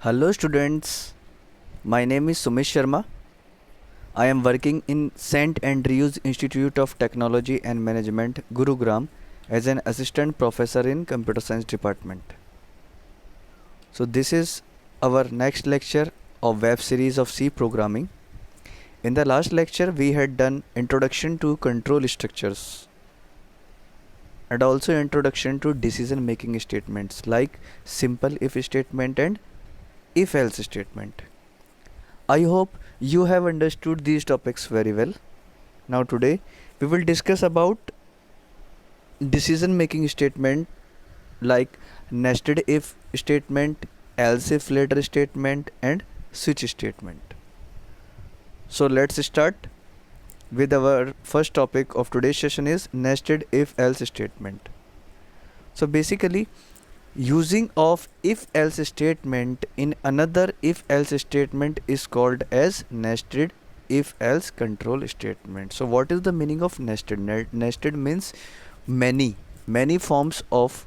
Hello students, my name is Sumesh Sharma. I am working in St. Andrews Institute of Technology and Management, Gurugram as an assistant professor in computer science department. So this is our next lecture of web series of C programming. In the last lecture we had done introduction to control structures and also introduction to decision making statements like simple if statement and if else statement. I hope you have understood these topics very well. Now today we will discuss about decision making statement like nested if statement, else if later statement and switch statement. So let's start with our first topic of today's session is nested if else statement. So basically using of if else statement in another if else statement is called as nested if else control statement. So what is the meaning of nested? Nested means many forms of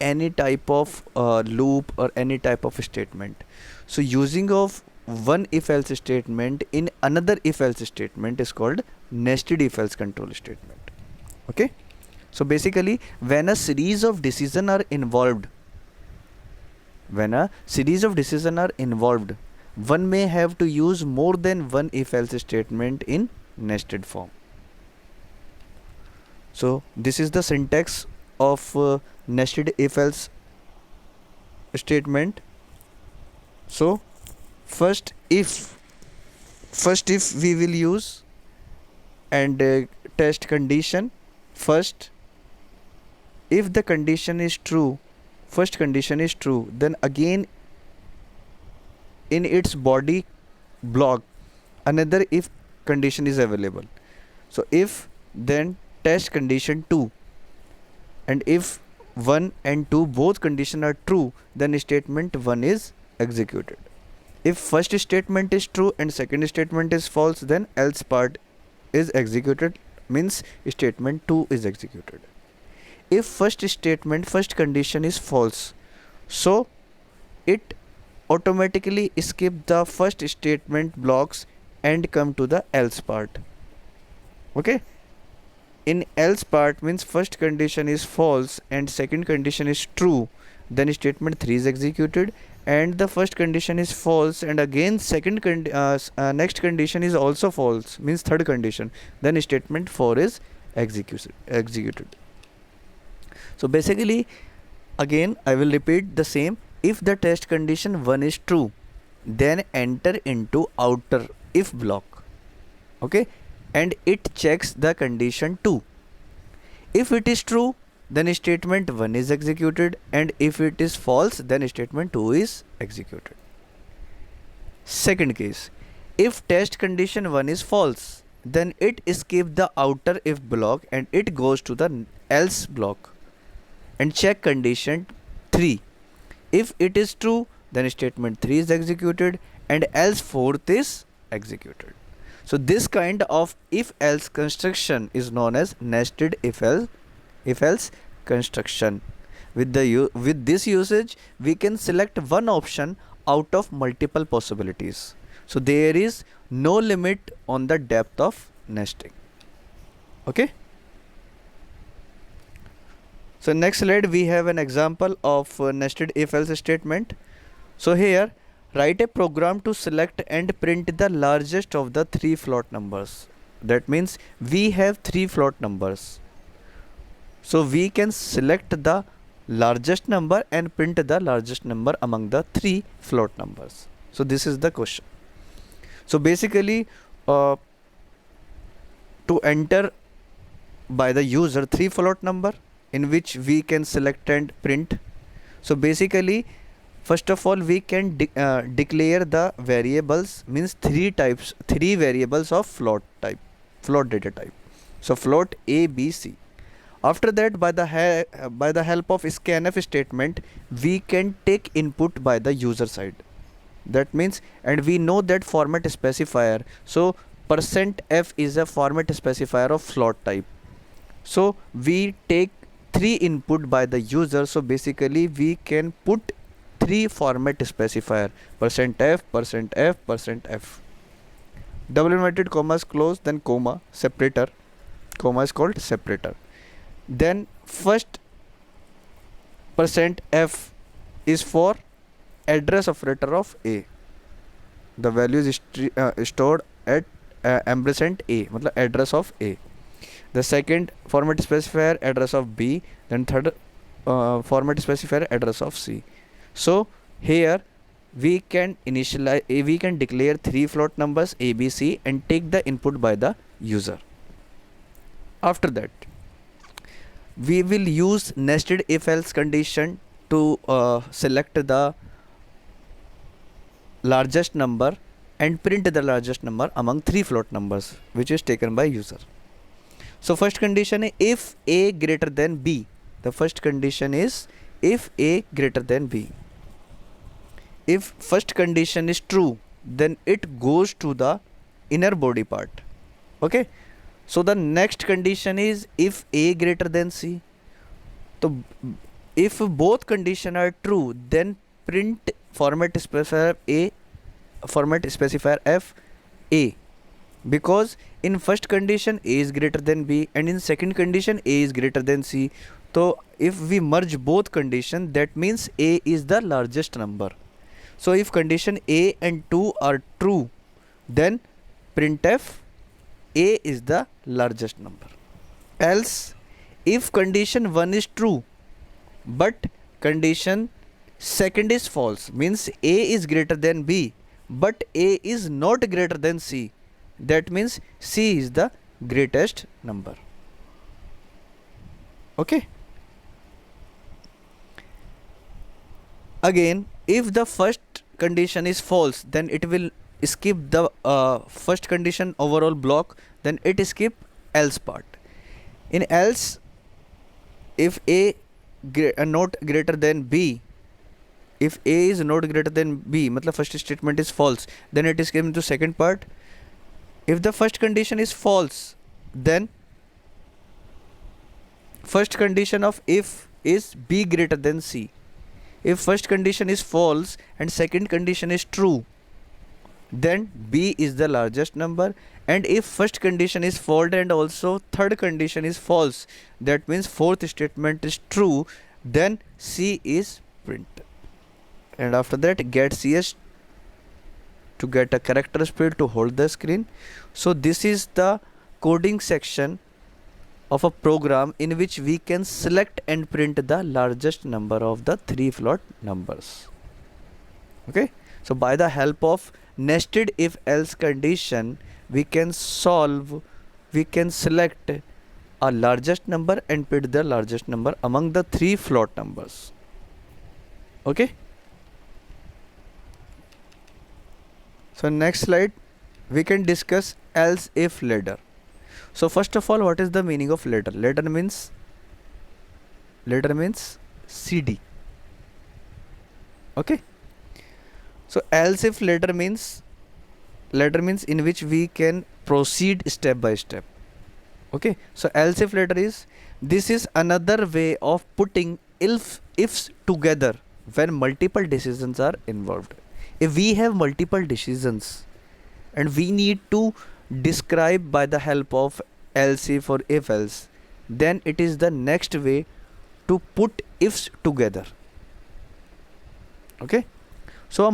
any type of loop or any type of statement. So using of one if else statement in another if else statement is called nested if else control statement. Okay, so basically when a series of decisions are involved, one may have to use more than one if else statement in nested form. So this is the syntax of nested if else statement. So first if we will use and test condition. First, if the condition is true, first condition is true, then again in its body block another if condition is available. So if then test condition 2, and if 1 and 2 both condition are true, then statement 1 is executed. If first statement is true and second statement is false, then else part is executed, means statement 2 is executed. If first condition is false, so it automatically skip the first statement blocks and come to the else part. Okay, in else part means first condition is false and second condition is true, then statement 3 is executed, and the first condition is false and again next condition is also false, means third condition, then statement 4 is executed. So basically again I will repeat the same. If the test condition 1 is true, then enter into outer if block, okay, and it checks the condition 2. If it is true, then statement 1 is executed, and if it is false, then statement 2 is executed. Second case, if test condition 1 is false, then it skips the outer if block and it goes to the else block and check condition 3. If it is true, then statement 3 is executed and else 4th is executed. So this kind of if else construction is known as nested if else construction. With this usage we can select one option out of multiple possibilities. So there is no limit on the depth of nesting. Okay, so next slide we have an example of nested if else statement. So here write a program to select and print the largest of the 3 float numbers. That means we have 3 float numbers, so we can select the largest number and print the largest number among the 3 float numbers. So this is the question. So basically to enter by the user 3 float number in which we can select and print. So basically first of all we can declare the variables, means 3 variables of float data type. So float A, B, C. After that by the help of scanf statement we can take input by the user side. That means, and we know that format specifier, so %f is a format specifier of float type. So we take 3 input by the user, so basically we can put three format specifier: %f, %f, %f. Double inverted comma is closed, then comma, separator. Comma is called separator. Then first %f is for address operator of A. The value is stored at ampersand A, मतलब address of A. The second format specifier address of B, then third format specifier address of C. So here we can initialize, we can declare three float numbers A, B, C and take the input by the user. After that, we will use nested if else condition to select the largest number and print the largest number among three float numbers which is taken by user. So first condition is if A greater than B. The first condition is if A greater than B. If first condition is true, then it goes to the inner body part. Okay. So the next condition is if A greater than C. So if both conditions are true, then print format specifier A, format specifier F A, because in first condition A is greater than B and in second condition A is greater than C. So if we merge both conditions, that means A is the largest number. So if condition A and 2 are true, then printf A is the largest number. Else, if condition 1 is true but condition second is false, means A is greater than B but A is not greater than C, that means C is the greatest number. Okay. Again, if the first condition is false, then it will skip the first condition overall block, then it skip else part. In else, if A not greater than B, if A is not greater than B, matlab first statement is false, then it is given to second part. If the first condition is false, then first condition of if is B greater than C. If first condition is false and second condition is true, then B is the largest number. And if first condition is false and also third condition is false, that means fourth statement is true, then C is print. And after that, get CS to get a character speed to hold the screen. So this is the coding section of a program in which we can select and print the largest number of the three float numbers. Okay, so by the help of nested if else condition, we can select a largest number and print the largest number among the three float numbers. Okay. So next slide, we can discuss else if ladder. So first of all, what is the meaning of ladder? Ladder means CD. Okay. So else if ladder means in which we can proceed step by step. Okay. So else if ladder is, this is another way of putting ifs together when multiple decisions are involved. If we have multiple decisions and we need to describe by the help of else if or if else, then it is the next way to put ifs together. Okay. So a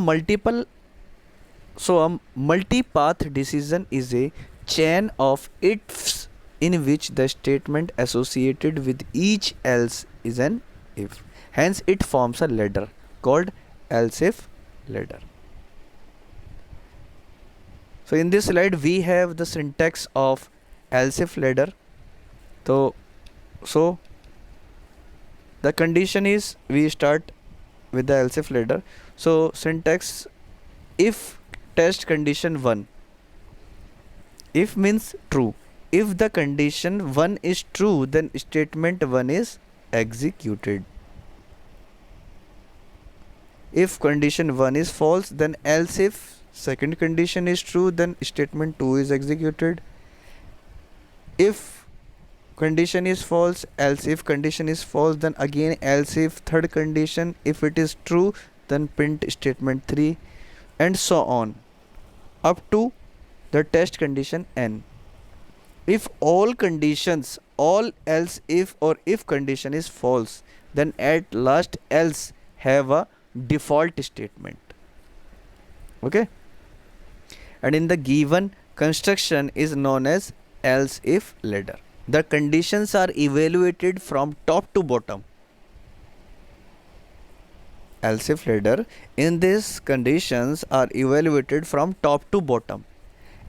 multi-path decision is a chain of ifs in which the statement associated with each else is an if. Hence it forms a ladder called else if ladder. So in this slide we have the syntax of else if ladder. So the condition is, we start with the else if ladder. So syntax, if test condition 1, if means true. If the condition 1 is true, then statement 1 is executed. If condition 1 is false, then else if second condition is true, then statement 2 is executed. If condition is false, else if condition is false, then again else if third condition, if it is true, then print statement 3, and so on up to the test condition n. If all conditions, all else if or if condition is false, then at last else have a default statement. Okay, and in the given construction is known as else if ladder. The conditions are evaluated from top to bottom. Else if ladder, in these conditions are evaluated from top to bottom.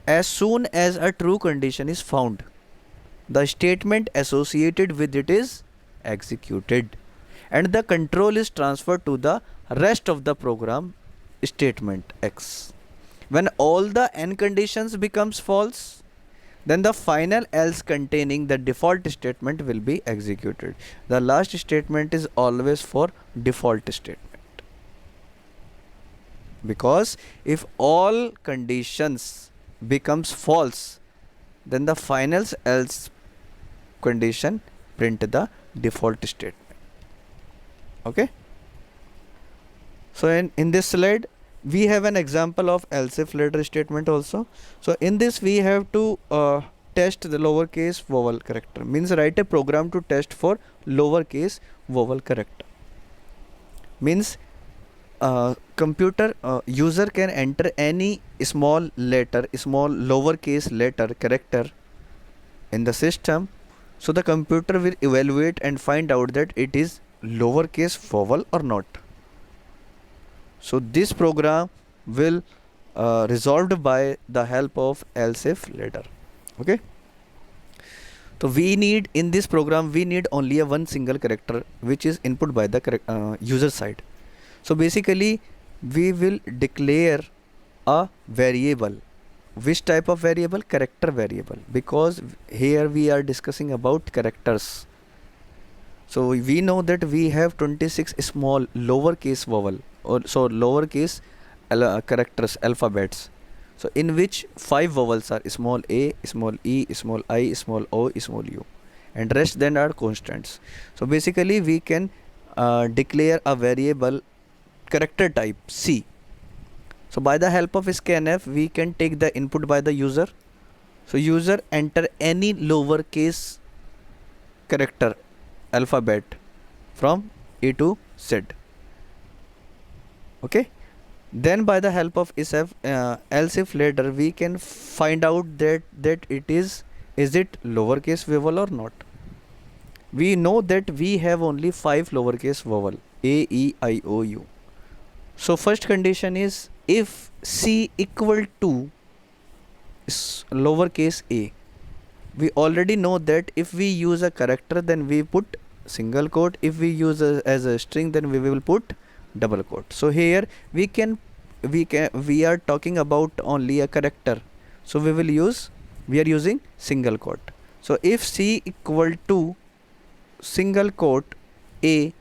As soon as a true condition is found, the statement associated with it is executed, and the control is transferred to the rest of the program, statement X. When all the n conditions becomes false, then the final else containing the default statement will be executed. The last statement is always for default statement, because if all conditions becomes false, then the final else condition print the default statement. Okay, so in this slide we have an example of else if ladder statement also. So in this we have to test the lowercase vowel character, means write a program to test for lowercase vowel character. Means computer user can enter any small letter, small lowercase letter character in the system, so the computer will evaluate and find out that it is lowercase vowel or not. So this program will resolved by the help of else if ladder. Okay, so we need, in this program we need only a one single character which is input by the user side. So basically we will declare a variable. Which type of variable? Character variable, because here we are discussing about characters. So we know that we have 26 small lowercase vowel, or so lowercase characters, alphabets, so in which 5 vowels are small a, small e, small I, small o, small u, and rest then are constants. So basically we can declare a variable character type C. So by the help of scanf we can take the input by the user. So user enter any lowercase character alphabet from A to Z. Okay, then by the help of else if ladder we can find out that it is it lowercase vowel or not. We know that we have only 5 lowercase vowel, a, e, I, o, u. So first condition is if C equal to lowercase a. We already know that if we use a character then we put single quote, if we use as a string then we will put double quote. So here we are talking about only a character, so we are using single quote. So if C equal to single quote a,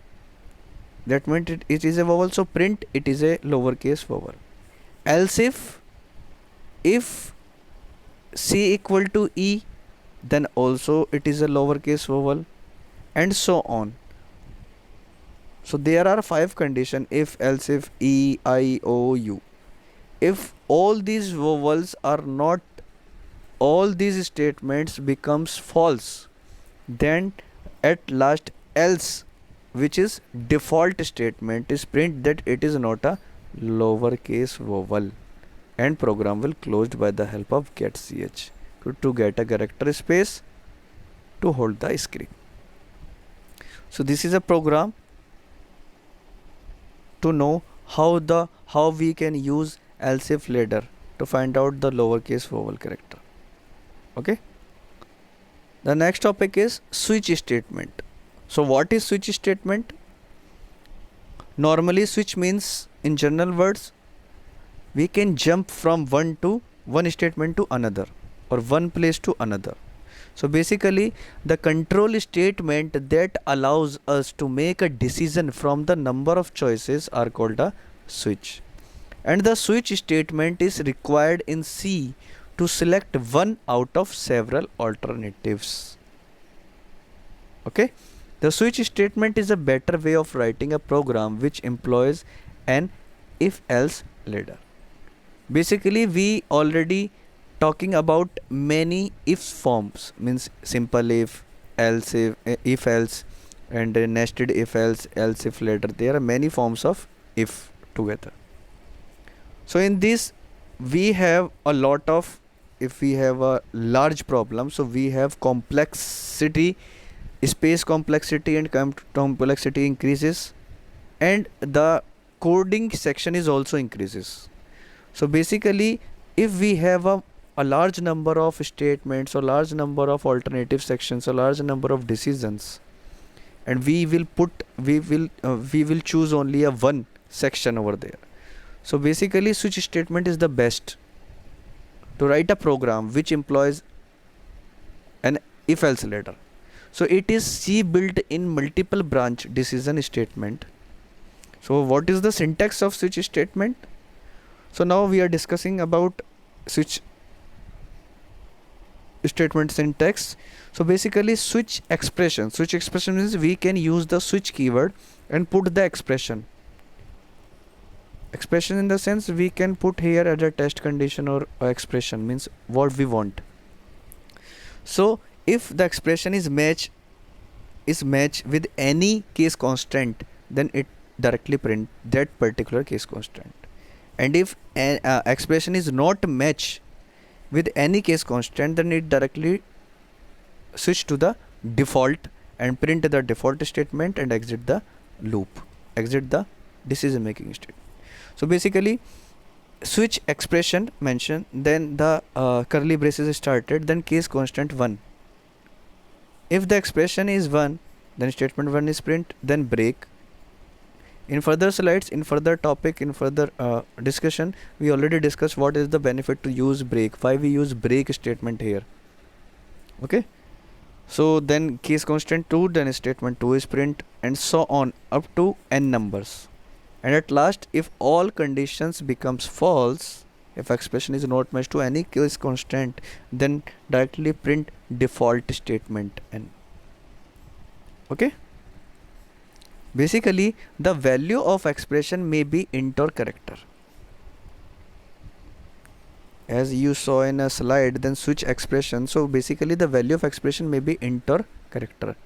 that means it is a vowel, so print it is a lowercase vowel. Else if C equal to e, then also it is a lowercase vowel, and so on. So there are 5 conditions: if, else if, e, I, o, u. If all these vowels are not, all these statements becomes false, then at last else, which is default statement, is print that it is not a lowercase vowel, and program will closed by the help of getch to get a character space to hold the screen. So this is a program to know how we can use else if ladder to find out the lowercase vowel character. Okay, the next topic is switch statement. So what is switch statement? Normally switch means, in general words, we can jump from one statement to another, or one place to another. So basically the control statement that allows us to make a decision from the number of choices are called a switch, and the switch statement is required in C to select one out of several alternatives. Okay, the switch statement is a better way of writing a program which employs an if else ladder. Basically we already talking about many if forms, means simple if else, and nested if else if ladder. There are many forms of if together. So in this we have a lot of, if we have a large problem, so we have complexity, space complexity and complexity increases, and the coding section is also increases. So basically if we have a large number of statements or large number of alternative sections or large number of decisions, and we will choose only a one section over there. So basically switch statement is the best to write a program which employs an if else ladder. So it is C built in multiple branch decision statement. So what is the syntax of switch statement? So now we are discussing about switch statement syntax. So basically switch expression means we can use the switch keyword and put the expression in the sense we can put here as a test condition or expression, means what we want. So if the expression is match with any case constant, then it directly print that particular case constant. And if an expression is not match with any case constant, then it directly switch to the default and print the default statement and exit the loop, exit the decision making state. So basically switch expression mentioned, then the curly braces started, then case constant 1. If the expression is 1, then statement 1 is print, then break. In further slides, in further topic, in further discussion, we already discussed what is the benefit to use break, why we use break statement here. Okay, so then case constant 2, then statement 2 is print, and so on up to n numbers. And at last, if all conditions becomes false, if expression is not matched to any case constant, then directly print default statement n. Okay, basically the value of expression may be int or character. As you saw in a slide, then switch expression, so basically the value of expression may be int or character.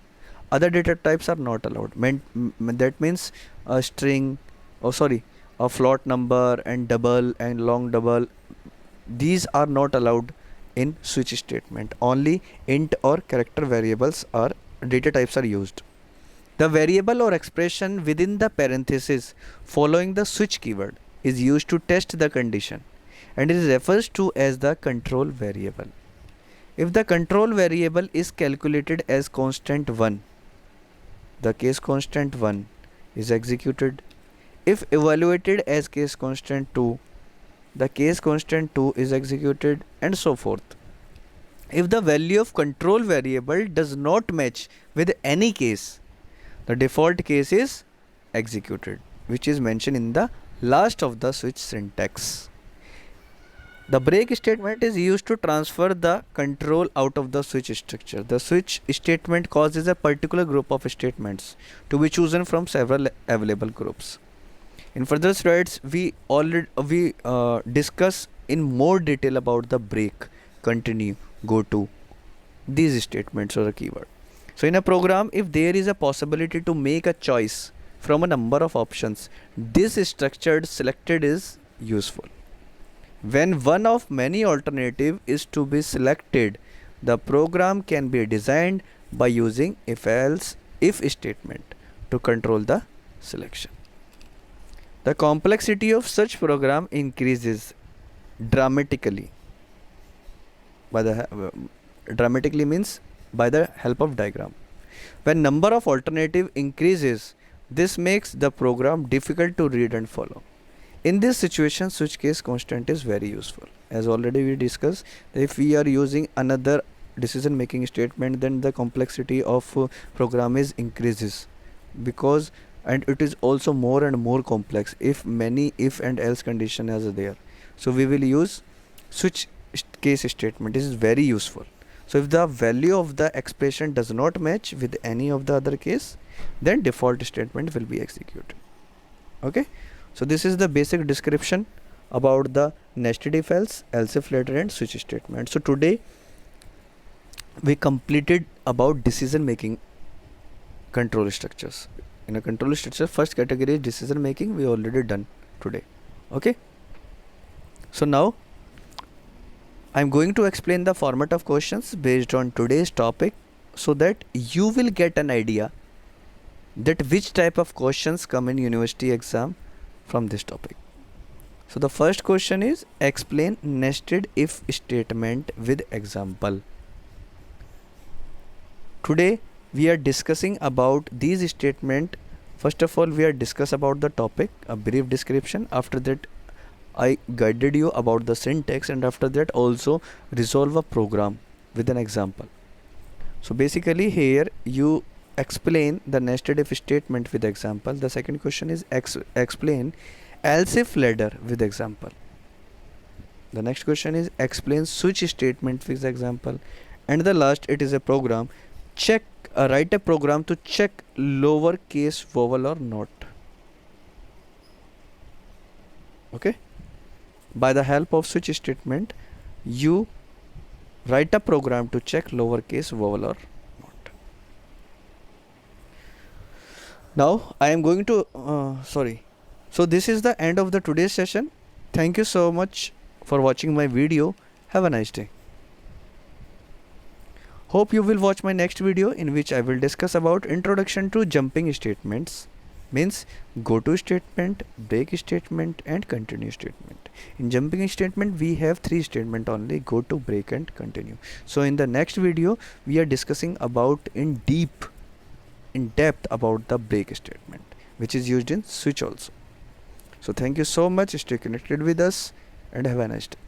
Other data types are not allowed. That means a string, a float number and double and long double, these are not allowed in switch statement. Only int or character variables or data types are used. The variable or expression within the parenthesis following the switch keyword is used to test the condition, and it is refers to as the control variable. If the control variable is calculated as constant 1, the case constant 1 is executed. If evaluated as case constant 2, the case constant 2 is executed, and so forth. If the value of control variable does not match with any case, the default case is executed, which is mentioned in the last of the switch syntax. The break statement is used to transfer the control out of the switch structure. The switch statement causes a particular group of statements to be chosen from several available groups. In further slides, we discuss in more detail about the break, continue, go to, these statements or a keyword. So in a program, if there is a possibility to make a choice from a number of options, this structured selected is useful. When one of many alternative is to be selected, the program can be designed by using if statement to control the selection. The complexity of such program increases dramatically. Dramatically means by the help of diagram. When number of alternative increases, this makes the program difficult to read and follow. In this situation, switch case constant is very useful. As already we discussed, if we are using another decision making statement, then the complexity of program is increases, because and it is also more and more complex if many if and else condition are there. So we will use switch case statement. This is very useful. So if the value of the expression does not match with any of the other case, then default statement will be executed. Okay, So this is the basic description about the nested if else, if later and switch statement. So today we completed about decision making control structures. In a control structure, first category is decision making, we already done today. Okay, so now I'm going to explain the format of questions based on today's topic, so that you will get an idea that which type of questions come in university exam from this topic. So the first question is explain nested if statement with example. Today we are discussing about these statement. First of all, we are discuss about the topic, a brief description. After that, I guided you about the syntax, and after that also resolve a program with an example. So basically here you explain the nested if statement with example. The second question is explain else if ladder with example. The next question is explain switch statement with example. And the last, it is a program. Write a program to check lowercase vowel or not. Okay, by the help of switch statement you write a program to check lowercase vowel or not. Now I am going to so this is the end of the today's session. Thank you so much for watching my video. Have a nice day. Hope you will watch my next video, in which I will discuss about introduction to jumping statements, means go to statement, break statement and continue statement. In jumping statement we have three statement only: go to, break and continue. So in the next video we are discussing about in depth about the break statement, which is used in switch also. So thank you so much. Stay connected with us and have a nice day.